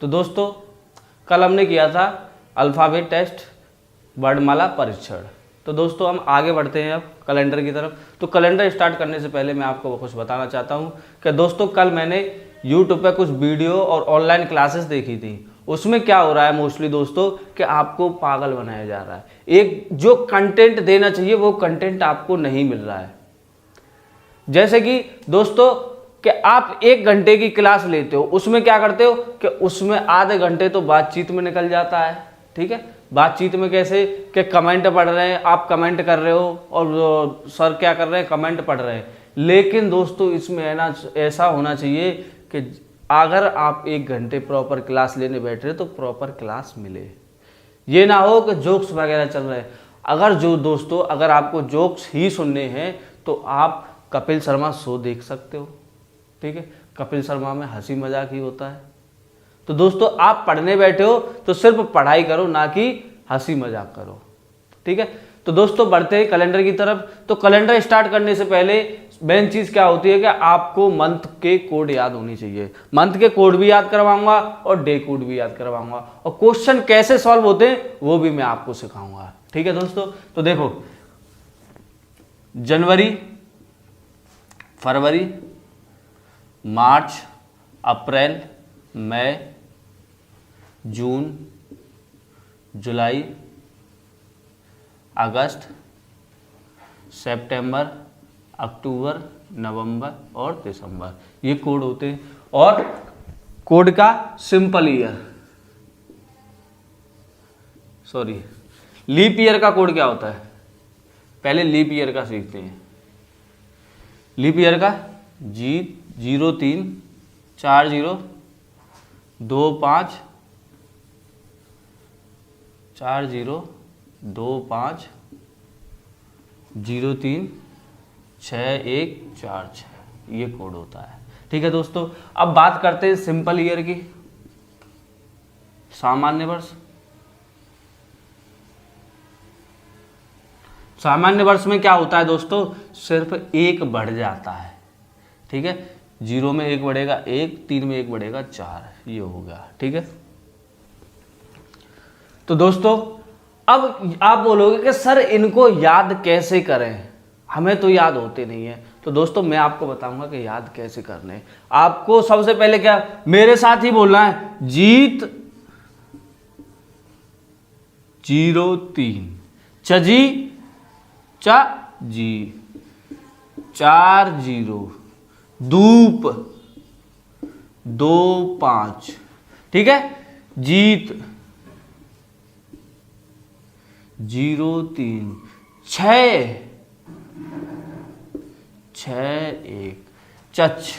तो दोस्तों कल हमने किया था अल्फ़ाबेट टेस्ट वर्णमाला परीक्षण। तो दोस्तों हम आगे बढ़ते हैं अब कैलेंडर की तरफ। तो कैलेंडर स्टार्ट करने से पहले मैं आपको कुछ बताना चाहता हूँ कि दोस्तों कल मैंने यूट्यूब पे कुछ वीडियो और ऑनलाइन क्लासेस देखी थी। उसमें क्या हो रहा है मोस्टली दोस्तों कि आपको पागल बनाया जा रहा है। एक जो कंटेंट देना चाहिए वो कंटेंट आपको नहीं मिल रहा है। जैसे कि दोस्तों कि आप 1 घंटे की क्लास लेते हो, उसमें क्या करते हो कि उसमें आधे घंटे तो बातचीत में निकल जाता है। ठीक है, बातचीत में कैसे कि कमेंट पढ़ रहे हैं, आप कमेंट कर रहे हो और सर क्या कर रहे हैं, कमेंट पढ़ रहे हैं। लेकिन दोस्तों इसमें है ना ऐसा होना चाहिए कि अगर आप 1 घंटे प्रॉपर क्लास लेने बैठ रहे हो तो प्रॉपर क्लास मिले। ये ना हो कि जोक्स वगैरह चल रहे हैं। अगर आपको जोक्स ही सुनने हैं तो आप कपिल शर्मा शो देख सकते हो। ठीक है, कपिल शर्मा में हंसी मजाक ही होता है। तो दोस्तों आप पढ़ने बैठे हो तो सिर्फ पढ़ाई करो, ना कि हंसी मजाक करो। ठीक है, तो दोस्तों बढ़ते हैं कैलेंडर की तरफ। तो कैलेंडर स्टार्ट करने से पहले मेन चीज क्या होती है कि आपको मंथ के कोड याद होनी चाहिए। मंथ के कोड भी याद करवाऊंगा और डे कोड भी याद करवाऊंगा, और क्वेश्चन कैसे सॉल्व होते हैं वो भी मैं आपको सिखाऊंगा। ठीक है दोस्तों, तो देखो जनवरी, फरवरी, मार्च, अप्रैल, मई, जून, जुलाई, अगस्त, सितंबर, अक्टूबर, नवंबर और दिसंबर, ये कोड होते हैं। और कोड का सिंपल ईयर, लीप ईयर का कोड क्या होता है, पहले लीप ईयर का सीखते हैं। लीप ईयर का 03 ये कोड होता है। ठीक है दोस्तों, अब बात करते हैं सिंपल ईयर की, सामान्य वर्ष। सामान्य वर्ष में क्या होता है दोस्तों, सिर्फ 1 बढ़ जाता है। ठीक है, 0 में 1 बढ़ेगा 1, 3 में 1 बढ़ेगा 4, ये हो गया। ठीक है, तो दोस्तों अब आप बोलोगे कि सर इनको याद कैसे करें, हमें तो याद होते नहीं है। तो दोस्तों मैं आपको बताऊंगा कि याद कैसे करने हैं। आपको सबसे पहले क्या, मेरे साथ ही बोलना है, जीत 03, चजी चा जी 40, धूप 25। ठीक है, जीत 03, 6 1, चच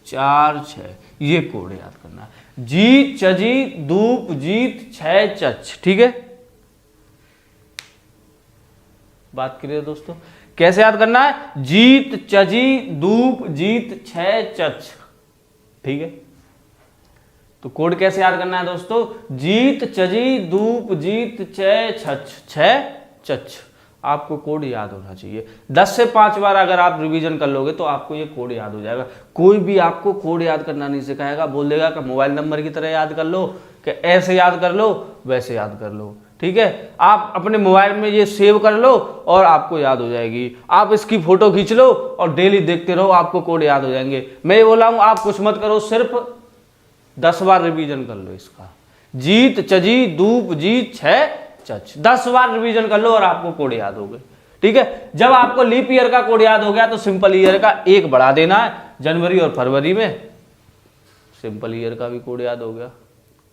4 6, ये कोड याद करना है। जीत चजी धूप जीत 6 चच। ठीक है, बात करिए दोस्तों कैसे याद करना है, जीत चजी धूप जीत 6 चच। ठीक है, तो कोड कैसे याद करना है दोस्तों, जीत चजी धूप जीत 6 छच 6 चच। आपको कोड याद होना चाहिए। 10 से 5 बार अगर आप रिवीजन कर लोगे तो आपको ये कोड याद हो जाएगा। कोई भी आपको कोड याद करना नहीं सिखाएगा, बोल देगा कि मोबाइल नंबर की तरह याद कर लो, कि ऐसे याद कर लो वैसे याद कर लो। ठीक है, आप अपने मोबाइल में ये सेव कर लो और आपको याद हो जाएगी। आप इसकी फोटो खींच लो और डेली देखते रहो, आपको कोड याद हो जाएंगे। मैं ये बोला हूं आप कुछ मत करो, सिर्फ 10 बार रिवीजन कर लो इसका। जीत चजी धूप जीत 6 चच, 10 बार रिवीजन कर लो और आपको कोड याद हो गए। ठीक है, जब आपको लीप ईयर का कोड याद हो गया तो सिंपल ईयर का 1 बढ़ा देना है। जनवरी और फरवरी में सिंपल ईयर का भी कोड याद हो गया।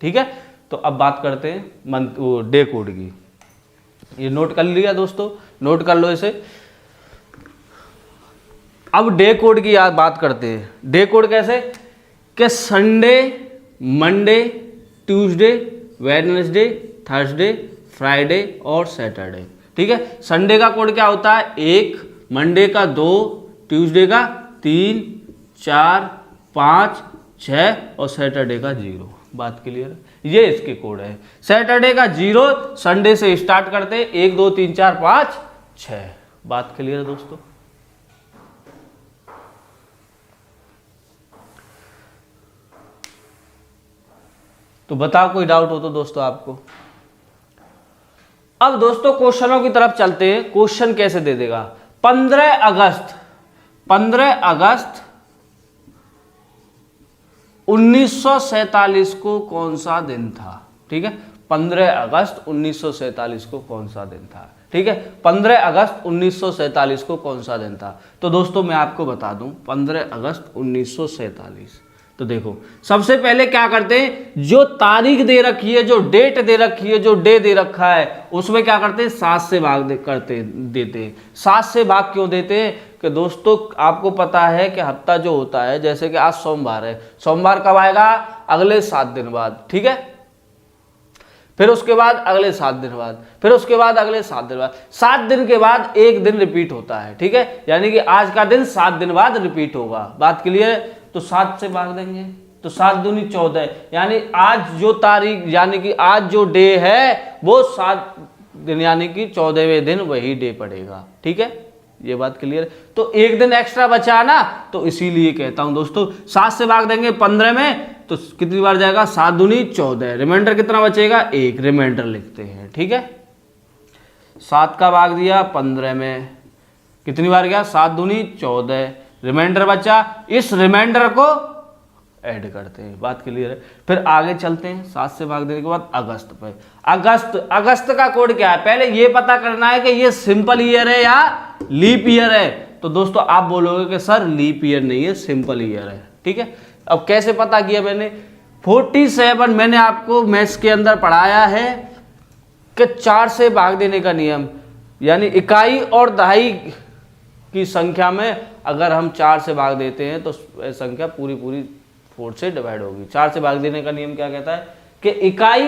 ठीक है, तो अब बात करते हैं मंथ डे कोड की। ये नोट कर लिया दोस्तों, नोट कर लो इसे। अब डे कोड की बात करते हैं। डे कोड कैसे, कि Sunday, Monday, Tuesday, Wednesday, Thursday, Friday और सैटरडे। ठीक है, संडे का कोड क्या होता है, 1, मंडे का 2, ट्यूसडे का 3, 4, 5, 6 और सैटरडे का 0। बात क्लियर, ये इसके कोड है। सैटरडे का 0, संडे से स्टार्ट करते 1 2 3 4 5 6। बात क्लियर है दोस्तों। तो बताओ कोई डाउट हो तो दोस्तों आपको। अब दोस्तों क्वेश्चनों की तरफ चलते हैं। क्वेश्चन कैसे दे देगा? 15 अगस्त 1947 को कौन सा दिन था? ठीक है, 15 अगस्त 1947 को कौन सा दिन था? ठीक है, 15 अगस्त 1947 को कौन सा दिन था? तो दोस्तों मैं आपको बता दूं 15 अगस्त 1947। तो देखो सबसे पहले क्या करते हैं, जो तारीख दे रखी है, जो डेट दे रखी है, जो डे दे रखा है, उसमें क्या करते हैं 7 से भाग देते हैं। 7 से भाग क्यों देते हैं? कि दोस्तों आपको पता है कि हफ्ता जो होता है, जैसे कि आज सोमवार है, सोमवार कब आएगा? अगले 7 दिन बाद। ठीक है, फिर उसके बाद अगले 7 दिन बाद, फिर उसके बाद अगले 7 दिन बाद, 7 दिन के बाद एक दिन रिपीट होता है। ठीक है, यानी कि आज का दिन 7 दिन बाद रिपीट होगा। बात क्लियर है? तो 7 से भाग देंगे तो 7 दूनी 14, यानी आज जो तारीख, यानी कि आज जो डे है वो 7 दिन, यानी कि 14वें दिन वही डे पड़ेगा। ठीक है, ये बात क्लियर है? तो एक दिन एक्स्ट्रा बचा ना, तो इसीलिए कहता हूं दोस्तों 7 से भाग देंगे 15 में, तो कितनी बार जाएगा? 7 दूनी 14, रिमाइंडर कितना बचेगा? 1, रिमाइंडर लिखते हैं। ठीक है, 7 का भाग दिया 15 में, कितनी बार गया? 7 दूनी 14, रिमाइंडर बचा, इस रिमाइंडर को ऐड करते हैं। बात क्लियर है? फिर आगे चलते हैं। 7 से भाग देने के बाद अगस्त पे। अगस्त का कोड क्या है? पहले ये पता करना है कि ये सिंपल ईयर है या लीप ईयर है। तो दोस्तों आप बोलोगे कि सर लीप ईयर नहीं है, सिंपल ईयर है। ठीक है, अब कैसे पता किया मैंने? 47 मैंने आपको मैथ्स के अंदर पढ़ाया है कि 4 से भाग देने का नियम, यानी इकाई और दहाई की संख्या में अगर हम 4 से भाग देते हैं तो संख्या पूरी 4 से डिवाइड होगी। 4 से भाग देने का नियम क्या कहता है कि इकाई,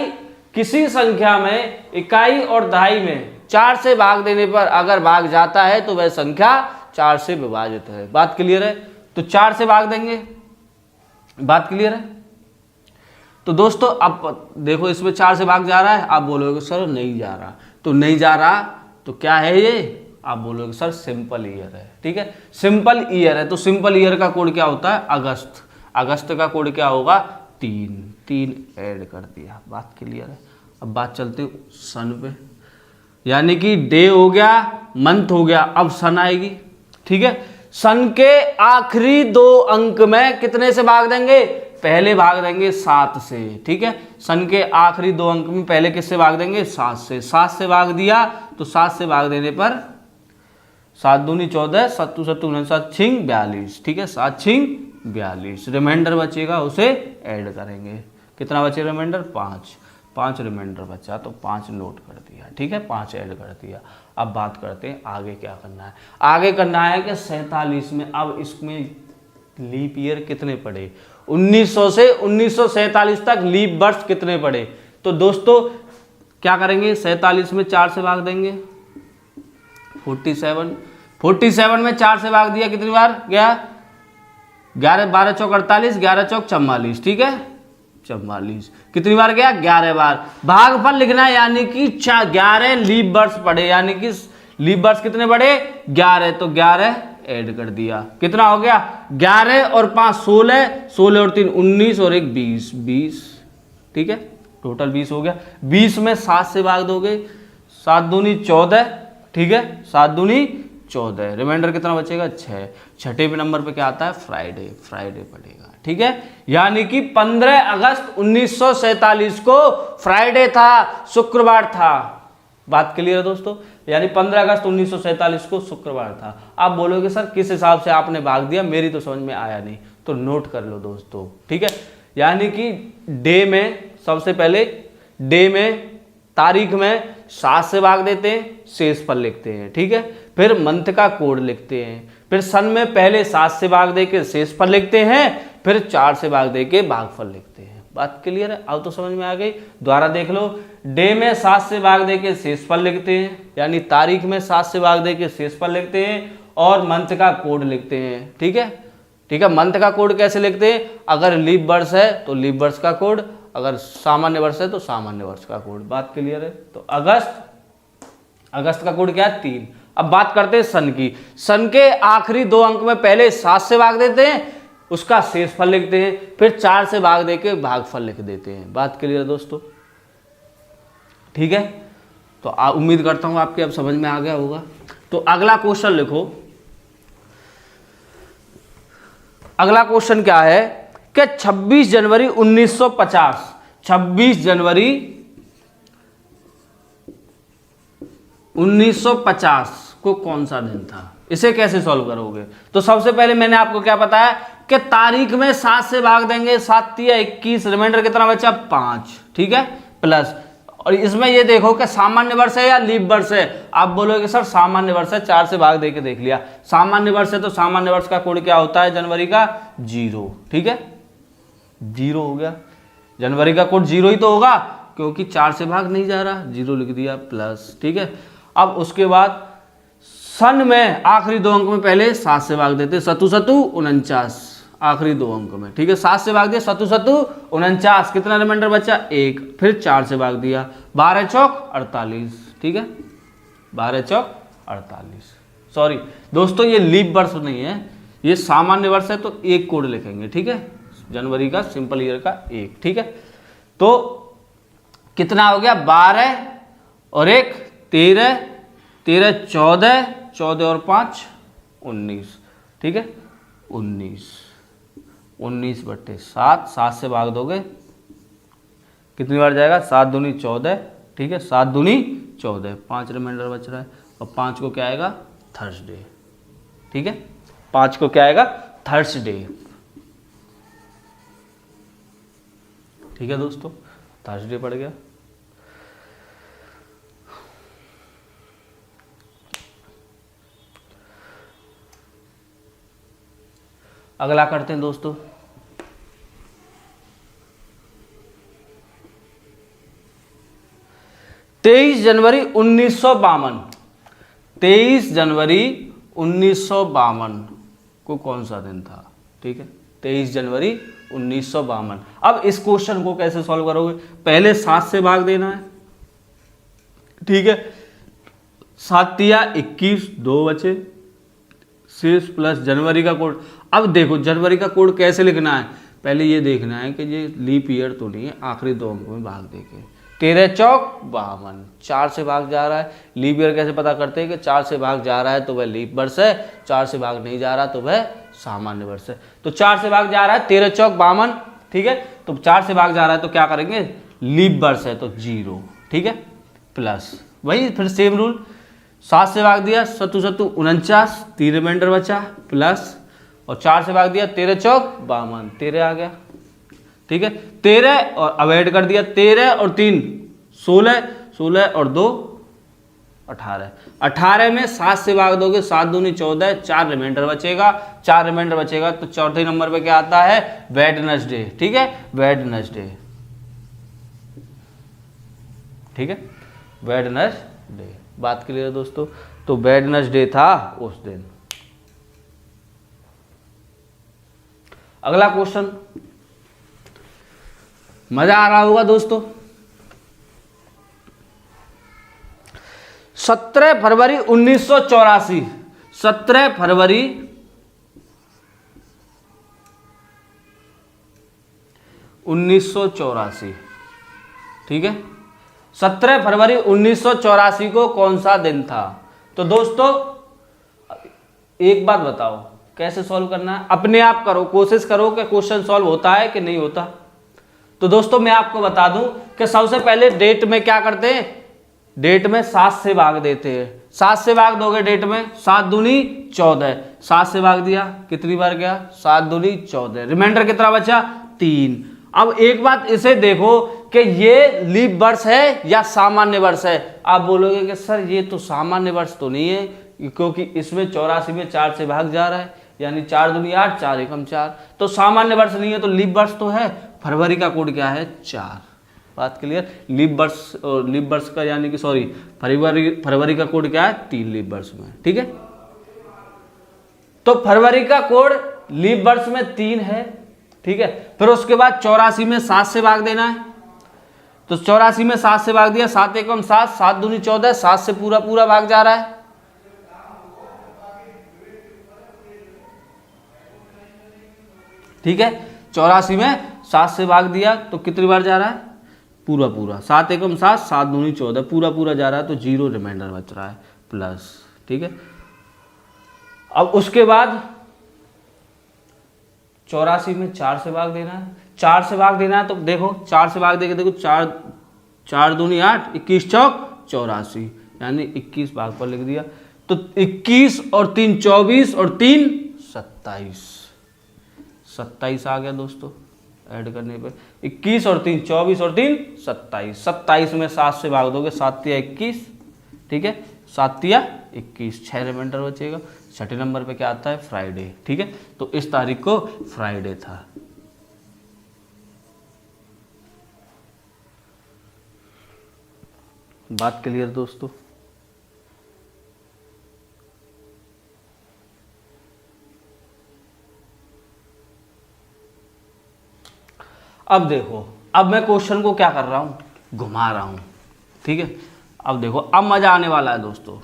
किसी संख्या में इकाई और दहाई में 4 से भाग देने पर अगर भाग जाता है तो वह संख्या 4 से विभाजित है। बात क्लियर है? तो 4 से भाग देंगे। बात क्लियर है? तो दोस्तों अब देखो इसमें 4 से भाग जा रहा है, आप बोलोगे सर नहीं जा रहा, तो नहीं जा रहा तो क्या है ये? आप बोलोगे सर सिंपल ईयर है। ठीक है, सिंपल ईयर है। तो सिंपल ईयर का कोड क्या होता है? अगस्त। अगस्त का कोड क्या होगा? 3 ऐड कर दिया। बात क्लियर है? अब बात चलते हैं सन पे, यानी कि डे हो गया, मंथ हो गया, अब सन आएगी। ठीक है, सन के आखिरी 2 अंक में कितने से भाग देंगे? पहले भाग देंगे 7 से। ठीक है, सन के आखिरी 2 अंक में पहले किससे भाग देंगे? 7 से। 7 से भाग दिया तो 7 से भाग देने पर 7 दूनी 14, 7 7 7 छिंग 42। ठीक है, 7 छिंग 42, रिमाइंडर बचेगा उसे ऐड करेंगे। कितना बचे रिमाइंडर? 5 रिमाइंडर बचा, तो 5 नोट कर दिया। ठीक है, 5 ऐड कर दिया। अब बात करते हैं आगे क्या करना है। आगे करना है कि 47 में, अब इसमें लीप ईयर कितने पड़े? 1900 से 1947 तक लीप वर्ष कितने पड़े? तो दोस्तों क्या करेंगे? 47 में 4 से भाग देंगे। 47 में 4 से भाग दिया, कितनी बार गया? 11 12 चौक 48, 11 चौक 44। ठीक है, 44 कितनी बार गया? 11 बार। भागफल लिखना है, यानी कि 11 लीप वर्ष पड़े, यानी कि लीप वर्ष कितने पड़े? 11, तो 11 ऐड कर दिया। कितना हो गया? 11 और 5 16, 16 और 3 19 और 1 20। ठीक है, टोटल 20 हो गया। 20 में 7 से भाग दोगे, 7 दूनी 14। ठीक है, 7 दूनी 14, रिमाइंडर कितना बचेगा? 6। छठे पे नंबर पे क्या आता है? फ्राइडे पड़ेगा। ठीक है, यानी कि 15 अगस्त 1947 को फ्राइडे था, शुक्रवार था। बात क्लियर है दोस्तों? यानी 15 अगस्त 1947 को शुक्रवार था। आप बोलोगे सर किस हिसाब से आपने भाग दिया, मेरी तो समझ में आया नहीं। तो नोट कर लो दोस्तों। ठीक है, यानी कि डे में, सबसे पहले डे में, तारीख में 7 से भाग देते हैं, शेष पर लिखते हैं। ठीक है, फिर मंथ का कोड लिखते हैं, फिर सन में पहले 7 से भाग दे के शेष पर लिखते हैं, फिर 4 से भाग दे के भागफल लिखते हैं। बात क्लियर है? अब तो समझ में आ गई। दोबारा देख लो, डे में 7 से भाग दे के शेष पर लिखते हैं, यानी तारीख में 7 से भाग दे के शेष पर लिखते हैं, और मंथ का कोड लिखते हैं। ठीक है, ठीक है, मंथ का कोड कैसे लिखते हैं? अगर लीप वर्ष है तो लीप वर्ष का कोड, अगर सामान्य वर्ष है तो सामान्य वर्ष का कोड। बात क्लियर है? तो अगस्त का कोड क्या है? 3। अब बात करते हैं सन की। सन के आखिरी 2 अंक में पहले 7 से भाग देते हैं, उसका शेषफल लिखते हैं, फिर 4 से भाग देके भागफल लिख देते हैं। बात क्लियर है दोस्तों? ठीक है, तो उम्मीद करता हूं आपके अब समझ में आ गया होगा। तो अगला क्वेश्चन लिखो। अगला क्वेश्चन क्या है कि 26 जनवरी 1950, 26 जनवरी 1950 को कौन सा दिन था? इसे कैसे सॉल्व करोगे? तो सबसे पहले मैंने आपको क्या बताया कि तारीख में 7 से भाग देंगे, 7 तिया 21, रिमाइंडर कितना बचा? 5, ठीक है, प्लस। और इसमें ये देखो कि सामान्य वर्ष है या लीप वर्ष है। आप बोलोगे सर सामान्य वर्ष है, 4 से भाग देके देख लिया। सामान्य वर्ष है तो सामान्य वर्ष का कोड क्या होता है जनवरी का? 0, ठीक है, 0 हो गया। जनवरी का कोड 0 ही तो होगा क्योंकि 4 से भाग नहीं जा रहा, 0 लिख दिया, प्लस, ठीक है। अब उसके बाद सन में आखिरी 2 अंक में पहले 7 से भाग देते, सतु सतु 49, आखिरी 2 अंक में, ठीक है, 7 से भाग दिया, सतु सतु 49, कितना रिमाइंडर बचा? 1, फिर 4 से भाग दिया, 12 चौक 48, ठीक है, 12 चौक 48। सॉरी दोस्तों, ये लीप वर्ष नहीं है, ये सामान्य वर्ष है, तो 1 कोड लिखेंगे, ठीक है, जनवरी का सिंपल ईयर का 1, ठीक है। तो कितना हो गया? 12 और 1 13, 13 14, 14 और 5 19, ठीक है, 19, 19/7, 7 से भाग दोगे कितनी बार जाएगा? 7 दूनी 14, ठीक है, 7 दूनी 14, 5 रिमाइंडर बच रहा है, और 5 को क्या आएगा? थर्सडे, ठीक है, 5 को क्या आएगा? थर्सडे, ठीक है दोस्तों, थर्सडे पड़ गया। अगला करते हैं दोस्तों। तेईस जनवरी 1952, 23 जनवरी 1952 को कौन सा दिन था? ठीक है, 23 जनवरी 1952। अब इस क्वेश्चन को कैसे सॉल्व करोगे? पहले 7 से भाग देना है, ठीक है, 7 तिया 21, 2 बचे, शेष प्लस जनवरी का कोड। अब देखो जनवरी का कोड कैसे लिखना है, पहले ये देखना है कि ये लीप ईयर तो नहीं है, आखिरी 2 अंक में भाग देके 13 चौक 52, 4 से भाग जा रहा है। लीप ईयर कैसे पता करते हैं कि 4 से भाग जा रहा है तो वह लीप वर्ष है, 4 से भाग नहीं जा रहा तो वह सामान्य वर्ष है। तो 4 से भाग जा रहा है, 13 चौक 52, ठीक है, तो 4 से भाग जा रहा है तो क्या करेंगे? लीप वर्ष है तो 0, ठीक है, प्लस वही फिर सेम रूल, 7 से भाग दिया, सतु सतु 49, 3 रिमाइंडर बचा, प्लस, और 4 से भाग दिया, 13 चौक 52, 13 आ गया, ठीक है, 13 और अब ऐड कर दिया, 13 और 3 16, 16 और 2 18, 18 में 7 से भाग दोगे, 7 दूनी 14, 4 रिमाइंडर बचेगा, 4 रिमाइंडर बचेगा तो चौथे नंबर पे क्या आता है? वेडनेसडे, ठीक है, वेडनेसडे, ठीक है, वेडनेसडे। बात क्लियर है दोस्तों? तो वेडनेसडे था उस दिन। अगला क्वेश्चन, मजा आ रहा होगा दोस्तों। 17 फरवरी 1984, 17 फरवरी 1984, ठीक है, 17 फरवरी 1984 को कौन सा दिन था? तो दोस्तों एक बात बताओ, कैसे सॉल्व करना है? अपने आप करो, कोशिश करो कि क्वेश्चन सॉल्व होता है कि नहीं होता। तो दोस्तों मैं आपको बता दूं कि सबसे पहले डेट में क्या करते हैं? डेट में 7 से भाग देते हैं। 7 से भाग दोगे डेट में, 7 दूनी 14, 7 से भाग दिया, कितनी बार गया? 7 दूनी 14, रिमाइंडर कितना बचा? 3। अब एक बात इसे देखो कि ये लीप वर्ष है या सामान्य वर्ष है। आप बोलोगे कि सर ये तो सामान्य वर्ष तो नहीं है, क्योंकि इसमें 84 में 4 से भाग जा रहा है, यानी 4 दूनी 8, 4 एकम 4, तो सामान्य वर्ष नहीं है, तो लीप वर्ष तो है। फरवरी का कोड क्या है? 4। बात क्लियर? लीप वर्ष का यानी कि सॉरी फरवरी का कोड क्या है? 3 लीप वर्ष में, ठीक है। तो फरवरी का कोड लीप वर्ष में 3 है, ठीक है। फिर उसके बाद 84 में 7 से भाग देना है, तो 84 में 7 से भाग दिया, 7 एकम 7, 7 दूनी 14, 7 से पूरा पूरा भाग जा रहा है, ठीक है। 84 में 7 से भाग दिया तो कितनी बार जा रहा है, पूरा पूरा, 7 एकम 7, 7 दूनी 14, पूरा पूरा जा रहा है तो 0 रिमाइंडर बच रहा है प्लस, ठीक है। अब उसके बाद 84 में 4 से भाग देना है, 4 से भाग देना है तो देखो 4 से भाग देके देखो 4 दूनी 8, 21 चौक 84, यानी 21 भाग पर लिख दिया तो 21 और 3 24 और 3 27, 27 आ गया दोस्तों ऐड करने पे। 21 और 3 24 और 3 27, 27 में 7 से भाग दोगे, 7 तिया 21, ठीक है, 7 तिया 21, 6 रिमाइंडर बचेगा। छठे नंबर पे क्या आता है, फ्राइडे, ठीक है। तो इस तारीख को फ्राइडे था। बात क्लियर दोस्तों? अब देखो, अब मैं क्वेश्चन को क्या कर रहा हूं, घुमा रहा हूं, ठीक है। अब देखो, अब मजा आने वाला है दोस्तों।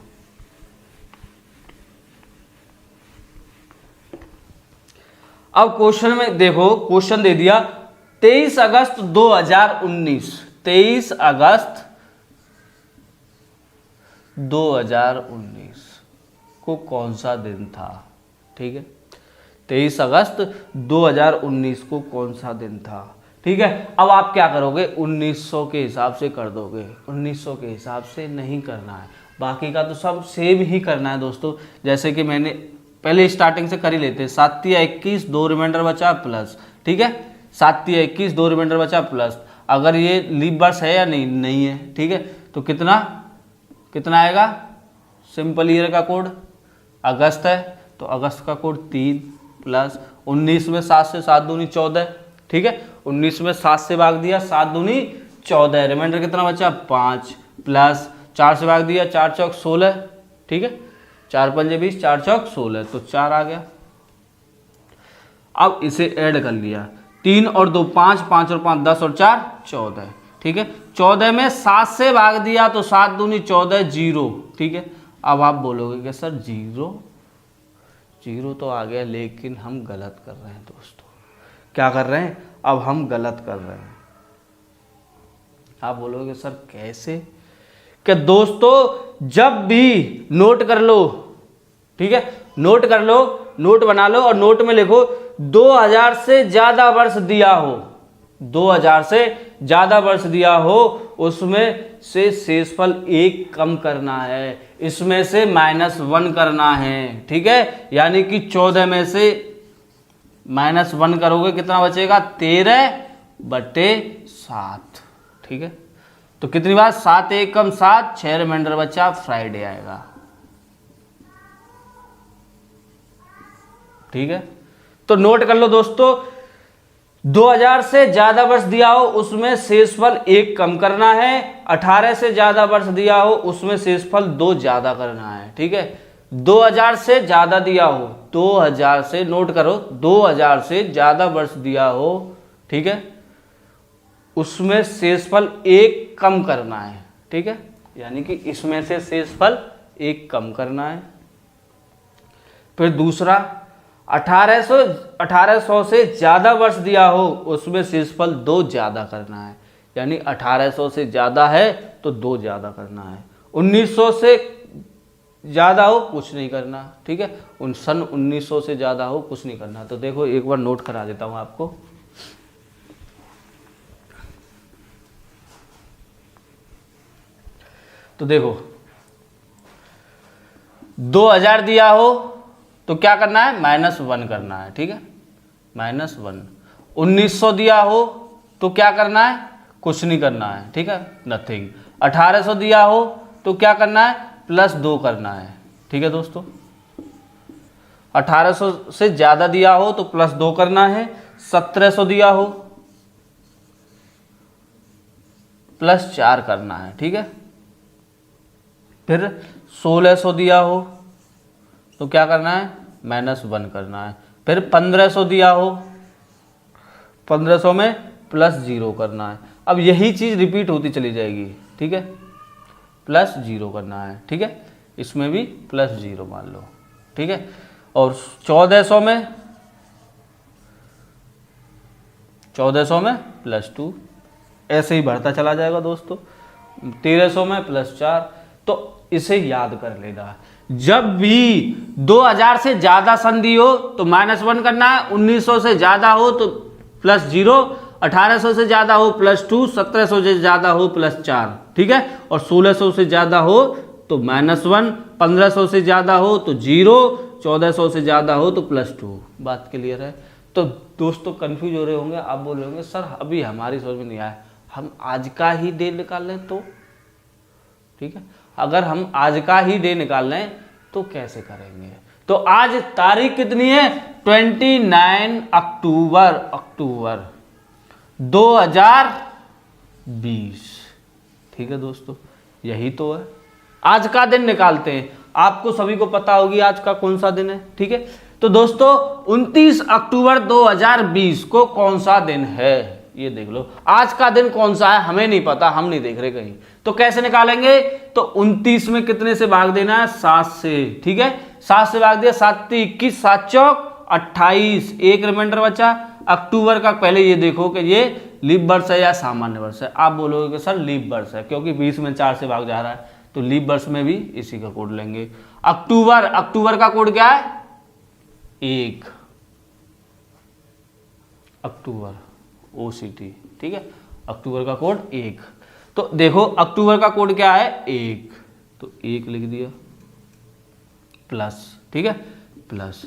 अब क्वेश्चन में देखो, क्वेश्चन दे दिया 23 अगस्त 2019, 23 अगस्त 2019 को कौन सा दिन था, ठीक है। 23 अगस्त 2019 को कौन सा दिन था, ठीक है। अब आप क्या करोगे, 1900 के हिसाब से कर दोगे, 1900 के हिसाब से नहीं करना है, बाकी का तो सब सेम ही करना है दोस्तों। जैसे कि मैंने पहले स्टार्टिंग से कर ही लेते हैं, 7 तिया 21, 2 रिमाइंडर बचा प्लस, ठीक है, 7 तिया 21, 2 रिमाइंडर बचा प्लस। अगर ये लीप वर्ष है या नहीं, नहीं है, ठीक है, तो कितना आएगा, सिंपल ईयर का कोड अगस्त है तो अगस्त का कोड 3 प्लस 19 में 7 से 7 दूनी 14, ठीक है, 19 में 7 से भाग दिया, 7 दूनी 14, रिमाइंडर कितना बचा 5 प्लस 4 से भाग दिया, 4 चौक 16, ठीक है, 4 पंजे 20, 4 चौक 16 तो 4 आ गया। अब इसे ऐड कर लिया, 3 और 2 5, 5 और 5 10 और 4 14, ठीक है। 14 में 7 से भाग दिया तो 7 दूनी 14, 0, ठीक है। अब आप बोलोगे कि सर 0 तो आ गया, लेकिन हम गलत कर रहे हैं दोस्तों। क्या कर रहे हैं, अब हम गलत कर रहे हैं। आप बोलोगे सर कैसे, कि दोस्तों जब भी नोट कर लो, ठीक है, नोट कर लो, नोट बना लो और नोट में लिखो 2000 से ज्यादा वर्ष दिया हो, 2000 से ज्यादा वर्ष दिया हो, उसमें से शेषफल 1 कम करना है, इसमें से -1 करना है, ठीक है। यानी कि 14 में से -1 करोगे कितना बचेगा, 13/7, ठीक है। तो कितनी बार, 7 एकम 7, 6 रिमाइंडर बचा, फ्राइडे आएगा, ठीक है। तो नोट कर लो दोस्तों, 2000 से ज्यादा वर्ष दिया हो उसमें शेषफल 1 कम करना है, 18 से ज्यादा वर्ष दिया हो उसमें शेषफल 2 ज्यादा करना है, ठीक है। 2000 से ज्यादा दिया हो, 2000 से, नोट करो, 2000 से ज्यादा वर्ष दिया हो, ठीक है, उसमें शेषफल 1 कम करना है, ठीक है। यानी कि इसमें से शेषफल 1 कम करना है। फिर दूसरा, 1800 से ज्यादा वर्ष दिया हो उसमें शेषफल 2 ज्यादा करना है, यानी 1800 से ज्यादा है तो 2 ज्यादा करना है। 1900 से ज्यादा हो कुछ नहीं करना, ठीक है, सन 1900 से ज्यादा हो कुछ नहीं करना। तो देखो एक बार नोट करा देता हूं आपको। तो देखो 2000 दिया हो तो क्या करना है, -1 करना है, ठीक है, -1। 1900 दिया हो तो क्या करना है, कुछ नहीं करना है, ठीक है, नथिंग। 1800 दिया हो तो क्या करना है, +2 करना है, ठीक है दोस्तों। 1800 से ज्यादा दिया हो तो +2 करना है। 1700 दिया हो +4 करना है, ठीक है। फिर 1600 दिया हो तो क्या करना है, -1 करना है। फिर 1500 दिया हो, 1500 में +0 करना है। अब यही चीज़ रिपीट होती चली जाएगी, ठीक है, +0 करना है, ठीक है, इसमें भी +0 मान लो, ठीक है। और 1400 में 1400 में +2, ऐसे ही बढ़ता चला जाएगा दोस्तों। 1300 में +4। तो इसे याद कर लेना, जब भी 2000 से ज्यादा संधि हो तो -1 करना है, 1900 से ज्यादा हो तो +0, 1800 से ज्यादा हो +2, 1700 से ज्यादा हो +4, ठीक है। और 1600 से ज्यादा हो तो -1, 1500 से ज्यादा हो तो 0, 1400 से ज्यादा हो तो +2। बात क्लियर है? तो दोस्तों कंफ्यूज हो रहे होंगे, आप बोल रहे होंगे सर अभी हमारी समझ में नहीं आया, हम आज का ही डे निकाल लें तो? ठीक है, अगर हम आज का ही डे निकाल लें तो कैसे करेंगे? तो आज तारीख कितनी है? 29 अक्टूबर 2020। ठीक है दोस्तों, यही तो है। आज का दिन निकालते हैं, आपको सभी को पता होगी आज का कौन सा दिन है। ठीक है, तो दोस्तों 29 अक्टूबर 2020 को कौन सा दिन है ये देख लो। आज का दिन कौन सा है हमें नहीं पता, हम नहीं देख रहे कहीं, तो कैसे निकालेंगे? तो 29 में कितने से भाग देना है? 7 से। ठीक है, 7 से भाग दिया, 7 21, 7 चौक 28, एक रिमाइंडर बचा अक्टूबर का। पहले ये देखो कि ये लीप वर्ष है या सामान्य वर्ष है। आप बोलोगे कि सर लीप वर्ष है, क्योंकि 20 में 4 से भाग जा रहा है, तो लीप वर्ष में भी इसी का कोड लेंगे। अक्टूबर का कोड क्या है? 1 अक्टूबर, OCT। ठीक है, अक्टूबर का कोड 1। तो देखो अक्टूबर का कोड क्या है? 1, तो 1 लिख दिया प्लस। ठीक है, प्लस।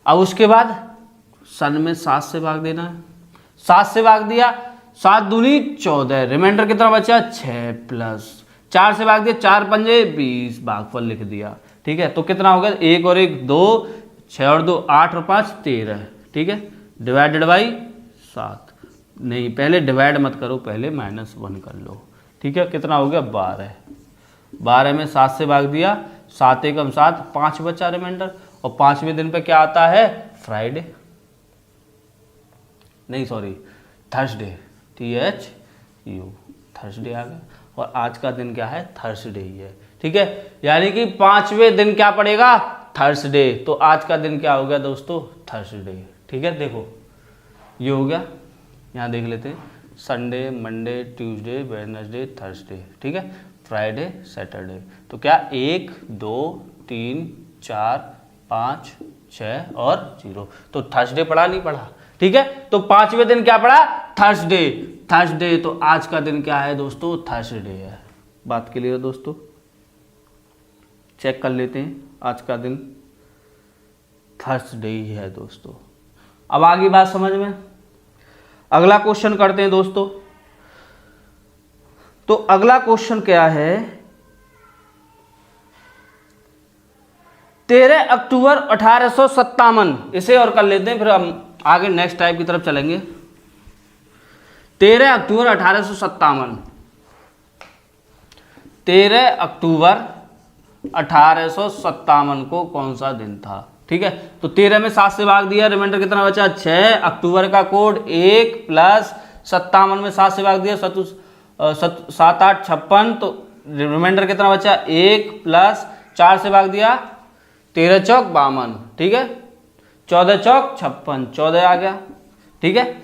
अब उसके बाद सन में 7 से भाग देना है, 7 से भाग दिया, 7 दूनी 14, रिमाइंडर कितना बचा? 6 प्लस 4 से भाग दिया, 4 पंजे 20, भागफल लिख दिया। ठीक है, तो कितना हो गया? 1 और 1 2, 6 और 2 8 और 5 13। ठीक है, डिवाइडेड बाई 7। नहीं, पहले डिवाइड मत करो, पहले -1 कर लो। ठीक है, कितना हो गया? 12। 12 में 7 से भाग दिया, 7 एकम 7, 5 बचा रिमाइंडर। और 5वें दिन पे क्या आता है? फ्राइडे, नहीं सॉरी थर्सडे, THU, थर्सडे आ गया। और आज का दिन क्या है? थर्सडे ही है। ठीक है, यानी कि 5वें दिन क्या पड़ेगा? थर्सडे। तो आज का दिन क्या हो गया दोस्तों? थर्सडे। ठीक है, देखो ये हो गया, यहाँ देख लेते हैं, Sunday, Monday, Tuesday, Wednesday, Thursday. ठीक है, फ्राइडे, सैटरडे। तो क्या 1 2 3 4 5 6 और 0। तो थर्सडे पढ़ा नहीं पढ़ा? ठीक है, तो 5वें दिन क्या पड़ा? थर्सडे। थर्सडे, तो आज का दिन क्या है दोस्तों? थर्सडे है। बात क्लियर है दोस्तों? चेक कर लेते हैं, आज का दिन थर्सडे ही है दोस्तों। अब आगे बात समझ में। अगला क्वेश्चन करते हैं दोस्तों। तो अगला क्वेश्चन क्या है? 13 अक्टूबर 1857, इसे और कर लेते हैं, फिर हम आगे नेक्स्ट टाइप की तरफ चलेंगे। 13 अक्टूबर 1857, 13 अक्टूबर 1857 को कौन सा दिन था? ठीक है, तो 13 में 7 से भाग दिया, रिमाइंडर कितना बचा? 6। अक्टूबर का कोड 1 प्लस 57 में 7 से भाग दिया, 7 8 56, तो रिमाइंडर कितना बचा? 1 प्लस 4 से भाग दिया, 13 चौक 52। ठीक है, 14 चौक 56, 14 आ गया। ठीक है,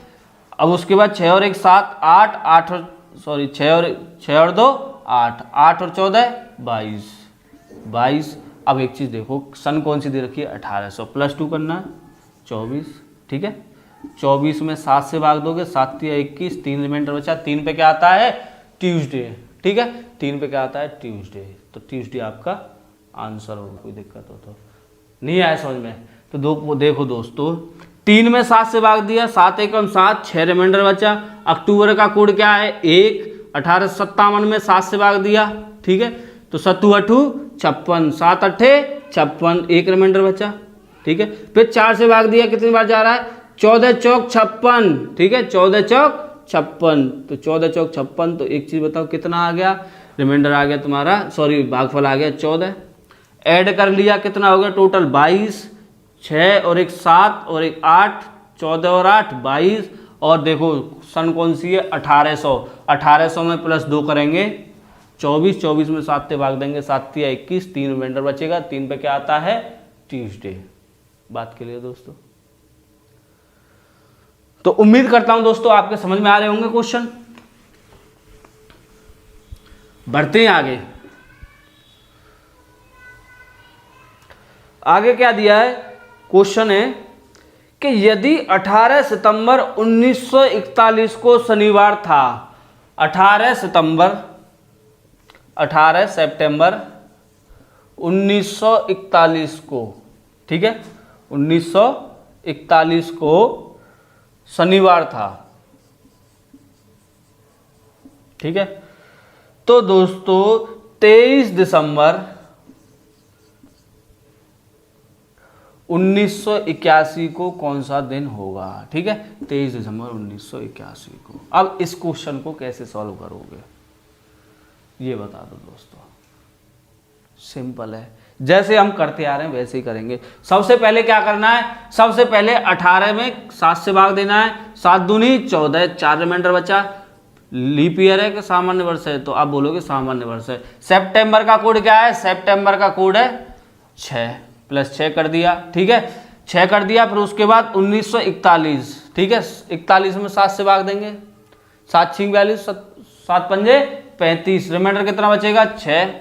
अब उसके बाद 6 और 1 7 8 8 और सॉरी 6 और 2 8 8 और 14 22। अब एक चीज़ देखो, सन कौन सी दे रखी है? 1800, +2 करना है 24। ठीक है, 24 में 7 से भाग दोगे, 7 या 21, 3 रिमाइंडर बचा, 3 पे क्या आता है? ट्यूसडे। ठीक है, 3 पे क्या आता है? ट्यूसडे। तो ट्यूसडे आपका आंसर होगा। कोई दिक्कत हो तो नहीं आया समझ में? तो देखो दोस्तों, 3 में 7 से भाग दिया, 7 एकम 7, 6 रिमाइंडर बचा। अक्टूबर का कोड क्या है? 1। 1857 में 7 से भाग दिया। ठीक है, तो 7 8 56, 7 8 56, एक रिमाइंडर बचा। ठीक है, फिर 4 से भाग दिया, कितनी बार जा रहा है? 14 चौक 56। ठीक है, 14 चौक 56, तो 14 चौक 56, तो एक चीज़ बताओ कितना आ गया? रिमाइंडर आ गया तुम्हारा, सॉरी भागफल आ गया 14। ऐड कर लिया, कितना हो गया टोटल? 22। 6 और 1 7 और 1 8, 14 और 8 22। और देखो सन कौन सी है? 1800। 1800 में +2 करेंगे 24, 24 में 7 से भाग देंगे, 7 या 21, 3 रिमाइंडर बचेगा, 3 पे क्या आता है? ट्यूसडे। बात के लिए दोस्तों, तो उम्मीद करता हूं दोस्तों आपके समझ में आ रहे होंगे क्वेश्चन। बढ़ते हैं आगे। आगे क्या दिया है, क्वेश्चन है कि यदि 18 सितंबर 1941 को शनिवार था, 18 सितंबर 1941 को, ठीक है, 1941 को शनिवार था, ठीक है। तो दोस्तों 23 दिसंबर 1981 को कौन सा दिन होगा, ठीक है, 23 दिसंबर 1981 को। अब इस क्वेश्चन को कैसे सॉल्व करोगे ये बता दो दोस्तों। सिंपल है, जैसे हम करते आ रहे हैं वैसे ही करेंगे। सबसे पहले क्या करना है, सबसे पहले 18 में 7 से भाग देना है, 7 दूनी 14, 4 रिमाइंडर बचा। लीप ईयर है कि सामान्य वर्ष है, तो आप बोलोगे सामान्य वर्ष है। सितंबर का कोड क्या है, सितंबर का कोड है 6, प्लस 6 कर दिया, ठीक है, 6 कर दिया। फिर उसके बाद 1941, ठीक है, 41 में 7 से भाग देंगे, 7 6 42, 7 पंजे 35, रिमाइंडर कितना बचेगा 6,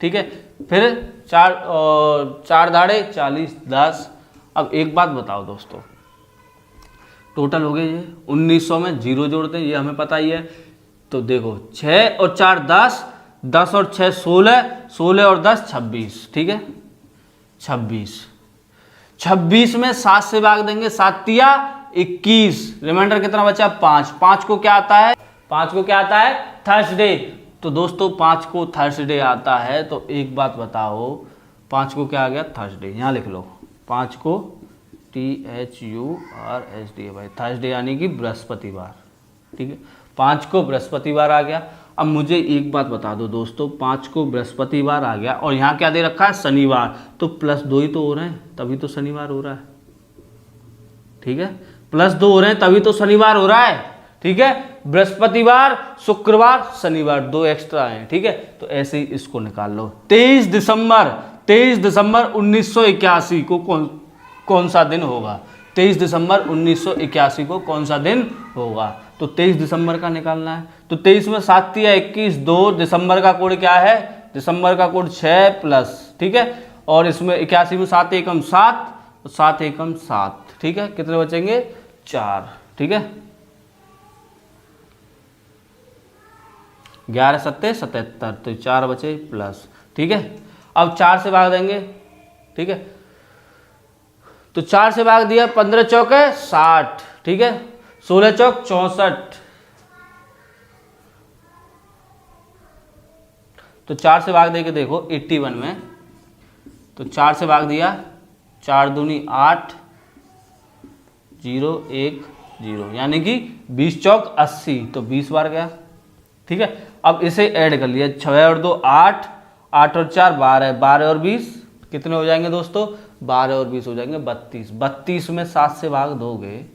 ठीक है। फिर 4 दाड़े 40, 10। अब एक बात बताओ दोस्तों, टोटल हो गए ये 1900 में 0 जोड़ते हैं, ये हमें पता ही है। तो देखो 6 और 4 10, 10 और 6 16, 16 और 10 26, ठीक है, 26 में 7 से भाग देंगे, 7 तिया 21, रिमाइंडर कितना बचा 5, 5 को क्या आता है, 5 को क्या आता है थर्सडे। तो दोस्तों 5 को थर्सडे आता है, तो एक बात बताओ 5 को क्या आ गया थर्सडे, यहाँ लिख लो 5 को THURSDA भाई, थर्सडे यानी कि बृहस्पतिवार, ठीक है, 5 को बृहस्पतिवार आ गया। अब मुझे एक बात बता दो दोस्तों, 5 को बृहस्पतिवार आ गया और यहाँ क्या दे रखा है शनिवार, तो +2 ही तो हो रहे हैं तभी तो शनिवार हो रहा है, ठीक है, +2 हो रहे हैं तभी तो शनिवार हो रहा है, ठीक है। बृहस्पतिवार, शुक्रवार, शनिवार 2 एक्स्ट्रा हैं, ठीक है। तो ऐसे ही इसको निकाल लो। 23 दिसंबर 1981 को कौन सा दिन होगा, 23 दिसंबर 1981 को कौन सा दिन होगा, तो 23 दिसंबर का निकालना है। तो 23 में 7 तिया 21, 2, दिसंबर का कोड क्या है, दिसंबर का कोड 6 प्लस, ठीक है, और इसमें 81 में 7 एकम 7, 7 एकम 7, ठीक है, कितने बचेंगे 4, ठीक है, 11 7 77, तो 4 बचे प्लस, ठीक है। अब 4 से भाग देंगे, ठीक है, तो 4 से भाग दिया, 15 चौके 60, ठीक है, 16 चौक 64, तो 4 से भाग देके देखो 81 में, तो 4 से भाग दिया, 4 दूनी 8, 0 1 0, यानी कि 20 चौक 80, तो 20 बार गया, ठीक है। अब इसे ऐड कर लिया, 6 और 2 8, 8 और 4 12, 12 और 20 कितने हो जाएंगे दोस्तों, 12 और 20 हो जाएंगे 32, 32 में 7 से भाग दोगे,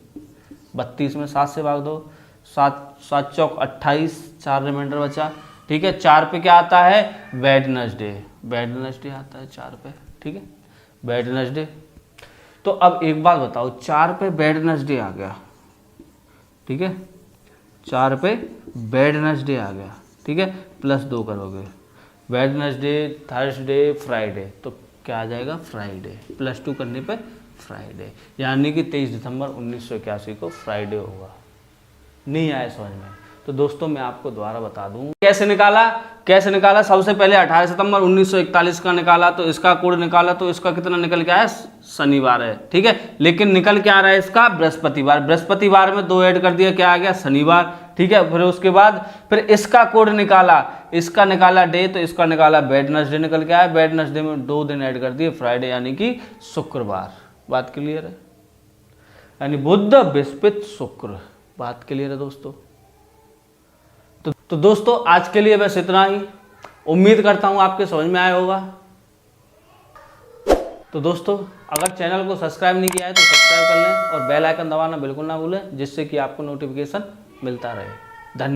32 में 7 से भाग दो, 7 चौक 28, 4 रिमाइंडर बचा, ठीक है। 4 पे क्या आता है वेडनेसडे, वेडनेसडे आता है 4 पे, ठीक है, वेडनेसडे। तो अब एक बात बताओ, 4 पे वेडनेसडे आ गया, ठीक है, 4 पे वेडनेसडे आ गया, ठीक है, +2 करोगे, वेडनेसडे, थर्सडे, फ्राइडे, तो क्या आ जाएगा फ्राइडे, +2 करने पे फ्राइडे, यानी कि 23 दिसंबर 1981 को फ्राइडे होगा। नहीं आया समझ में, तो दोस्तों मैं आपको दोबारा बता दूं कैसे निकाला। सबसे पहले 18 सितंबर 1941 का निकाला, तो इसका कोड निकाला, तो इसका कितना निकल के आया शनिवार है, ठीक है, लेकिन निकल क्या आ रहा है इसका बृहस्पतिवार, बृहस्पतिवार में 2 ऐड कर दिया, क्या आ गया शनिवार, ठीक है। फिर उसके बाद फिर इसका कोड निकाला, इसका निकाला डे, तो इसका निकाला वेडनेसडे निकल के आया, वेडनेसडे में 2 दिन ऐड कर दिए फ्राइडे, यानी कि शुक्रवार। बात क्लियर है, यानी बुध बृहस्पति शुक्र, बात क्लियर है दोस्तों। तो दोस्तों आज के लिए बस इतना ही, उम्मीद करता हूं आपके समझ में आया होगा। तो दोस्तों अगर चैनल को सब्सक्राइब नहीं किया है तो सब्सक्राइब कर लें और बेल आइकन दबाना बिल्कुल ना भूलें, जिससे कि आपको नोटिफिकेशन मिलता रहे।